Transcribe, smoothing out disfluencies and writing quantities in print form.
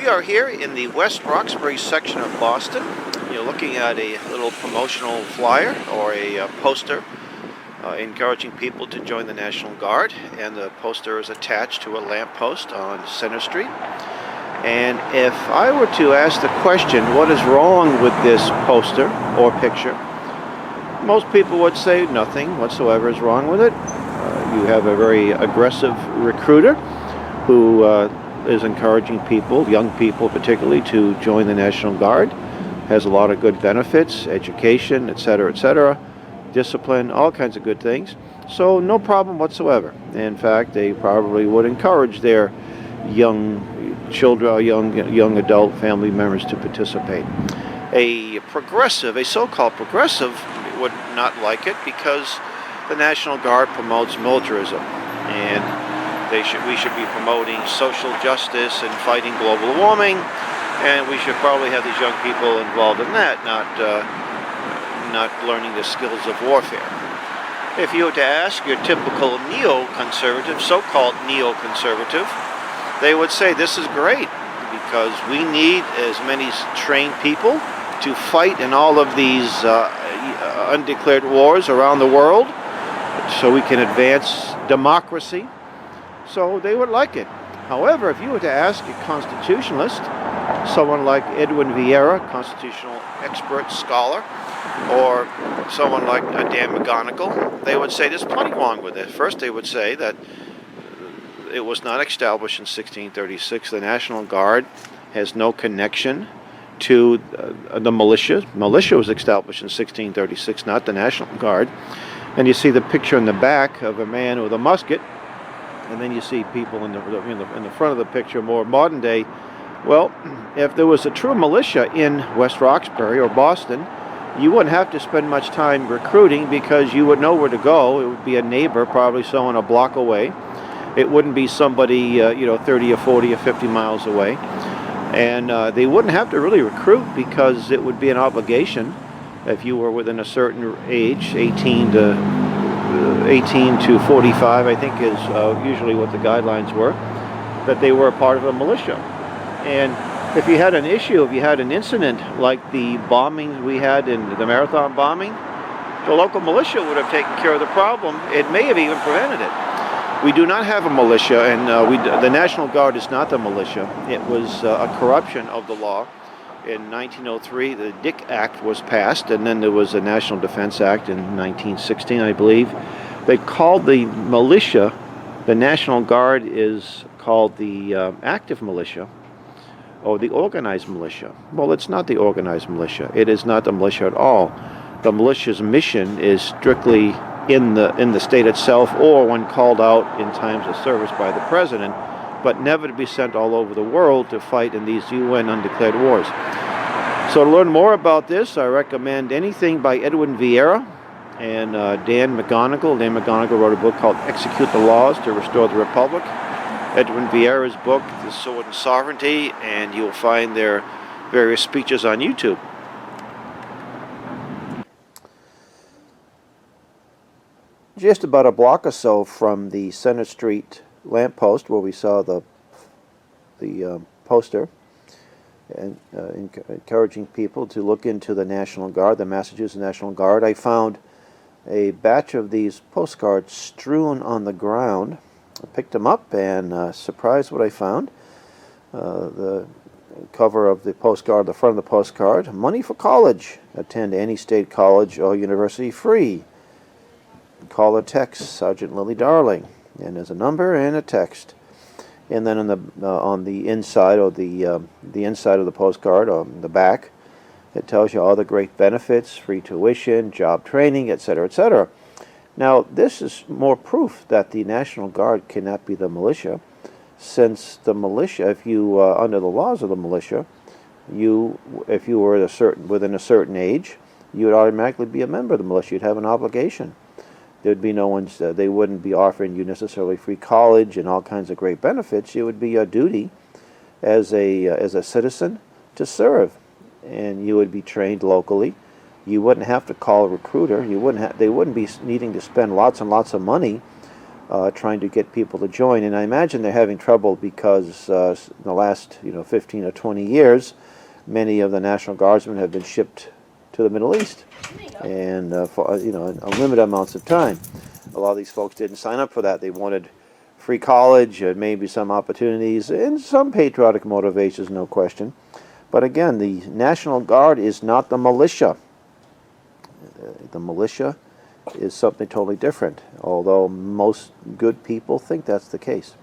We are here in the West Roxbury section of Boston. You're looking at a little promotional flyer or a poster encouraging people to join the National Guard, and the poster is attached to a lamppost on Center Street. And if I were to ask the question, what is wrong with this poster or picture, most people would say nothing whatsoever is wrong with it. You have a very aggressive recruiter who is encouraging people, young people particularly, to join the National Guard. Has a lot of good benefits, education, etc., discipline, all kinds of good things. So no problem whatsoever. In fact, they probably would encourage their young children or young adult family members to participate. A so-called progressive, would not like it because the National Guard promotes militarism, and we should be promoting social justice and fighting global warming, and we should probably have these young people involved in that, not learning the skills of warfare. If you were to ask your typical neoconservative, so-called neoconservative, they would say this is great because we need as many trained people to fight in all of these undeclared wars around the world so we can advance democracy. So they would like it. However, if you were to ask a constitutionalist, someone like Edwin Vieira, constitutional expert scholar, or someone like Dan McGonigal, they would say there's plenty wrong with it. First, they would say that it was not established in 1636. The National Guard has no connection to the militia. Militia was established in 1636, not the National Guard. And you see the picture in the back of a man with a musket, and then you see people in the front of the picture, more modern day. Well, if there was a true militia in West Roxbury or Boston, you wouldn't have to spend much time recruiting because you would know where to go. It would be a neighbor, probably someone a block away. It wouldn't be somebody 30 or 40 or 50 miles away. And they wouldn't have to really recruit because it would be an obligation if you were within a certain age, 18 to 45, I think is usually what the guidelines were, that they were a part of a militia. And if you had an issue, if you had an incident like the bombing we had in the Marathon bombing, the local militia would have taken care of the problem. It may have even prevented it. We do not have a militia, and the National Guard is not the militia. It was a corruption of the law. In 1903, the Dick Act was passed, and then there was a National Defense Act in 1916, I believe. They called the militia, the National Guard is called the active militia, or the organized militia. Well, it's not the organized militia. It is not the militia at all. The militia's mission is strictly in the state itself, or when called out in times of service by the president, but never to be sent all over the world to fight in these UN undeclared wars. So to learn more about this, I recommend anything by Edwin Vieira and Dan McGonigal. Dan McGonigal wrote a book called Execute the Laws to Restore the Republic. Edwin Vieira's book, The Sword and Sovereignty, and you'll find their various speeches on YouTube. Just about a block or so from the Center Street lamppost where we saw the poster, and encouraging people to look into the National Guard, the Massachusetts National Guard, I found a batch of these postcards strewn on the ground. I picked them up and surprised what I found. The cover of the postcard, the front of the postcard, money for college. Attend any state college or university free. Call or text Sergeant Lily Darling. And there's a number and a text. And then on the inside, or the inside of the postcard, on the back, it tells you all the great benefits: free tuition, job training, etc., etc. Now, this is more proof that the National Guard cannot be the militia, since the militia, if you under the laws of the militia, if you were within a certain age, you would automatically be a member of the militia. You'd have an obligation. There'd be they wouldn't be offering you necessarily free college and all kinds of great benefits. It would be your duty as a citizen to serve, and you would be trained locally. You wouldn't have to call a recruiter. They wouldn't be needing to spend lots and lots of money trying to get people to join. And I imagine they're having trouble because in the last 15 or 20 years, many of the National Guardsmen have been shipped to the Middle East, and for unlimited amounts of time. A lot of these folks didn't sign up for that. They wanted free college, maybe some opportunities, and some patriotic motivations, no question. But again, the National Guard is not the militia. The militia is something totally different, although most good people think that's the case.